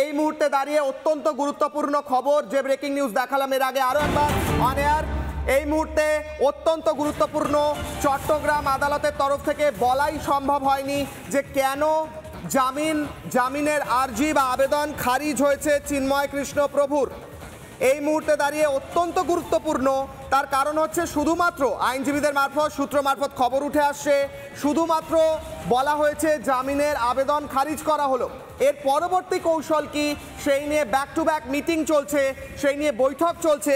এই মুহূর্তে দাঁড়িয়ে অত্যন্ত গুরুত্বপূর্ণ খবর, যে ব্রেকিং নিউজ দেখালাম এর আগে আরো একবার অন এয়ার। এই মুহূর্তে অত্যন্ত গুরুত্বপূর্ণ, চট্টগ্রাম আদালতের তরফ থেকে বলাই সম্ভব হয়নি যে কেন জামিনের আর্জি বা আবেদন খারিজ হয়েছে চিন্ময় কৃষ্ণ প্রভুর। এই মুহূর্তে দাঁড়িয়ে অত্যন্ত গুরুত্বপূর্ণ, তার কারণ হচ্ছে শুধুমাত্র আইনজীবীদের মারফত সূত্র মারফত খবর উঠে আসছে, শুধুমাত্র বলা হয়েছে জামিনের আবেদন খারিজ করা হলো। এর পরবর্তী কৌশল কি সেই নিয়ে ব্যাক টু ব্যাক মিটিং চলছে, সেই নিয়ে বৈঠক চলছে।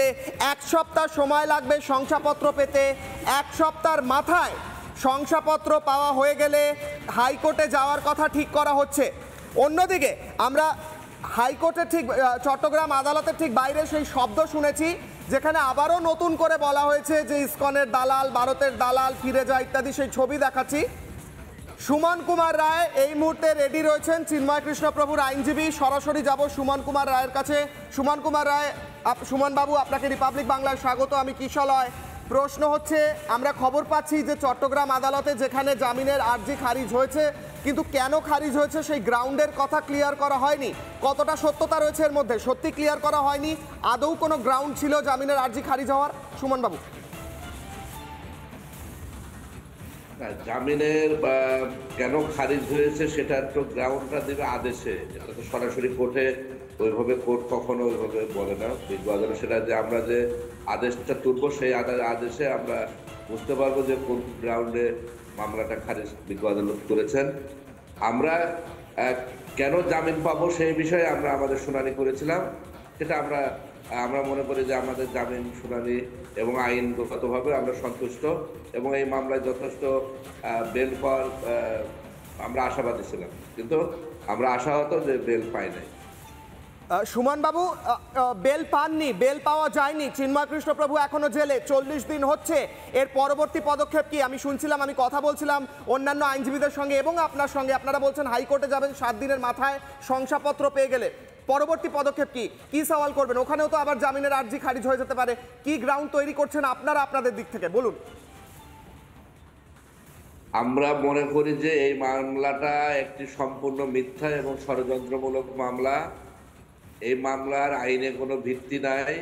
এক সপ্তাহ সময় লাগবে শংসাপত্র পেতে, এক সপ্তাহের মাথায় শংসাপত্র পাওয়া হয়ে গেলে হাইকোর্টে যাওয়ার কথা ঠিক করা হচ্ছে। অন্যদিকে আমরা হাইকোর্টের ঠিক চট্টগ্রাম আদালতের ঠিক বাইরে সেই শব্দ শুনেছি যেখানে আবারও নতুন করে বলা হয়েছে যে ইসকনের দালাল, ভারতের দালাল, ফিরে যায় ইত্যাদি সেই ছবি দেখাচ্ছি। সুমন কুমার রায় এই মুহূর্তে রেডি রয়েছেন, চিন্ময় কৃষ্ণ প্রভুর আইনজীবী। সরাসরি যাব সুমন কুমার রায়ের কাছে। সুমন কুমার রায়, সুমন বাবু, আপনাকে রিপাবলিক বাংলায় স্বাগত। আমি কিশলয়। প্রশ্ন হচ্ছে, আমরা খবর পাচ্ছি যে চট্টগ্রাম আদালতে যেখানে জামিনের আর্জি খারিজ হয়েছে, কিন্তু কেন খারিজ হয়েছে সেই গ্রাউন্ডের কথা ক্লিয়ার করা হয়নি। কতটা সত্যতা রয়েছে এর মধ্যে, সত্যি ক্লিয়ার করা হয়নি। আদৌ কোনো গ্রাউন্ড ছিল জামিনের আর্জি খারিজ হওয়ার? সুমন বাবু। জামিনের কেন খারিজ হয়েছে সেটা তো গ্রাউন্ডটা দেবে আদেশে, এটা তো সরাসরি কোর্টে ওইভাবে কোর্ট কখনো ওইভাবে বলে না। বিজ্ঞ আদালত সেটা যে আমরা যে আদেশটা তুলবো সেই আদেশে আমরা বুঝতে পারবো যে কোন গ্রাউন্ডে মামলাটা খারিজ বিজ্ঞ আদালত করেছেন। আমরা কেন জামিন পাবো সেই বিষয়ে আমরা আমাদের শুনানি করেছিলাম। সেটা আমরা মনে করি যে আমাদের জামিন শুনানি এবং আইনগতভাবে আমরা সন্তুষ্ট এবং এই মামলায় যথেষ্ট বেল পাওয়ার আমরা আশাবাদী ছিলাম, কিন্তু আমরা আশাহত যে বেল পাই নাই। সুমন বাবু, বেল পাননি, বেল পাওয়া যায়নি, চিন্ময় কৃষ্ণ প্রভু এখনো জেলে, 40 দিন হচ্ছে। এর পরবর্তী পদক্ষেপ কি? আমি শুনছিলাম, আমি কথা বলছিলাম অন্যান্য আইনজীবীদের সঙ্গে এবং আপনার সঙ্গে, আপনারা বলছেন হাইকোর্টে যাবেন 7 দিনের মাথায় শংসাপত্র পেয়ে গেলে। পরবর্তী পদক্ষেপ কি? কি সওয়াল করবেন? ওখানেও তো আবার জামিনের আর্জি খারিজ হয়ে যেতে পারে। কি গ্রাউন্ড তৈরি করছেন আপনারা আপনাদের দিক থেকে, বলুন। আমরা মনে করি যে এই মামলাটা একটি সম্পূর্ণ মিথ্যা এবং ষড়যন্ত্রমূলক মামলা। এই মামলার আইনে কোনো ভিত্তি নাই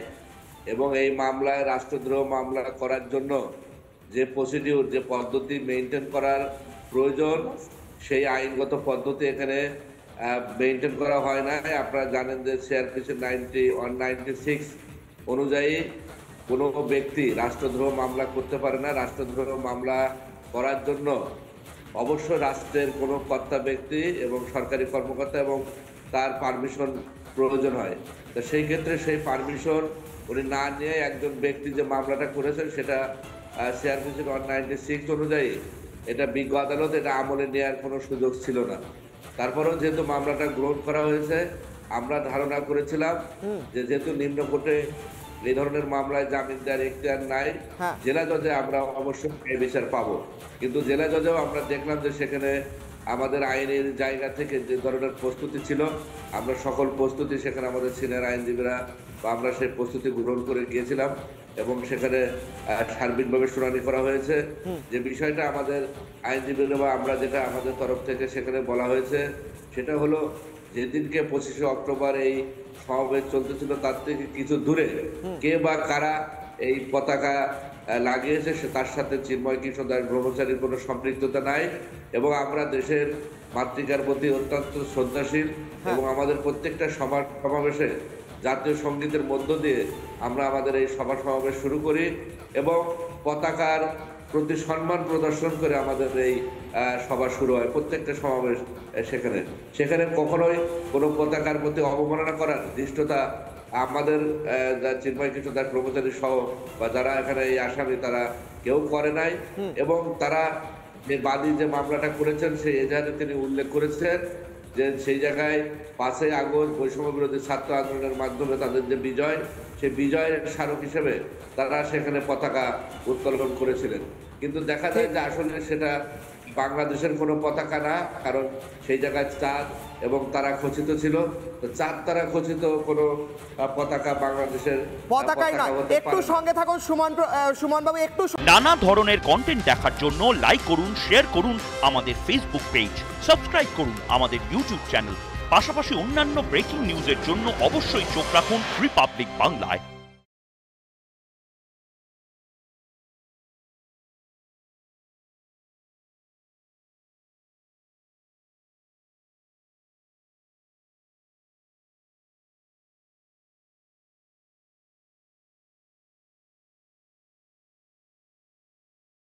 এবং এই মামলায় রাষ্ট্রদ্রোহ মামলা করার জন্য যে প্রসিডিউর, যে পদ্ধতি মেনটেন করার প্রয়োজন, সেই আইনগত পদ্ধতি এখানে মেনটেন করা হয় না। আপনারা জানেন যে সিআরপিসি 196 অনুযায়ী কোনো ব্যক্তি রাষ্ট্রদ্রোহ মামলা করতে পারে না। রাষ্ট্রদ্রোহ মামলা করার জন্য অবশ্যই রাষ্ট্রের কোনো কর্তা ব্যক্তি এবং সরকারি কর্মকর্তা এবং তার পারমিশন প্রয়োজন হয়। তো সেই ক্ষেত্রে সেই পারমিশন উনি না নিয়ে একজন ব্যক্তি যে মামলাটা করেছেন সেটা সিআরপিসি 196 অনুযায়ী এটা বিজ্ঞ আদালত এটা আমলে নেওয়ার কোনো সুযোগ ছিল না। তারপরেও যেহেতু মামলাটা গ্রহণ করা হয়েছে, আমরা ধারণা করেছিলাম যে যেহেতু নিম্ন কোর্টে এই ধরনের মামলায় জামিন দেওয়ার এখতিয়ার নাই, জেলা জজে আমরা অবশ্যই এই বিচার পাবো। কিন্তু জেলা জজেও আমরা দেখলাম যে সেখানে আমাদের আইনের জায়গা থেকে যে ধরনের প্রস্তুতি ছিল, আমরা সকল প্রস্তুতি সেখানে আমাদের সিনিয়র আইনজীবীরা বা আমরা সেই প্রস্তুতি গ্রহণ করে গিয়েছিলাম এবং সেখানে সার্বিকভাবে শুনানি করা হয়েছে। যে বিষয়টা আমাদের আইনজীবীরা বা আমরা যেটা আমাদের তরফ থেকে সেখানে বলা হয়েছে সেটা হলো, যেদিনকে 25শে অক্টোবর এই সমাবেশ চলতেছিল তার থেকে কিছু দূরে কে বা কারা এই পতাকা লাগিয়েছে তার সাথে চিন্ময় কৃষ্ণ দাস ব্রহ্মচারীর কোনো সম্পৃক্ততা নাই এবং আমরা দেশের মাতৃকার প্রতি অত্যন্ত শ্রদ্ধাশীল এবং আমাদের প্রত্যেকটা সমাবেশে জাতীয় সঙ্গীতের মধ্য দিয়ে আমরা আমাদের এই সমাবেশ শুরু করি এবং পতাকার প্রতি সম্মান প্রদর্শন করে আমাদের এই সভা শুরু হয়। প্রত্যেকটা সমাবেশ সেখানে কখনোই কোনো পতাকার প্রতি অবমাননা করার দৃষ্টতা আমাদের চিন্ময় কৃষ্ণ দাস ব্রহ্মচারী সহ বা যারা এখানে এই আসামি তারা কেউ করে নাই এবং তারা যে বাদী যে মামলাটা করেছেন সেই এজাহারে তিনি উল্লেখ করেছেন যে সেই জায়গায় 5ই আগস্ট বৈষম্য বিরোধী ছাত্র আন্দোলনের মাধ্যমে তাদের যে বিজয়, সেই বিজয়ের স্মারক হিসেবে তারা সেখানে পতাকা উত্তোলন করেছিলেন। কিন্তু দেখা যায় যে আসলে সেটা বাংলাদেশের কোনো পতাকা না, কারণ সেই জায়গায় চাঁদ এবং তারা খচিত ছিল। তো চাঁদ তারা খচিত কোনো পতাকা বাংলাদেশের পতাকাই না। একটু সঙ্গে থাকুন সুমন বাবু। একটু নানা ধরনের কন্টেন্ট দেখার জন্য লাইক করুন, শেয়ার করুন আমাদের ফেসবুক পেজ, সাবস্ক্রাইব করুন আমাদের ইউটিউব চ্যানেল। পাশাপাশি অন্যান্য ব্রেকিং নিউজের জন্য অবশ্যই চোখ রাখুন রিপাবলিক বাংলায়।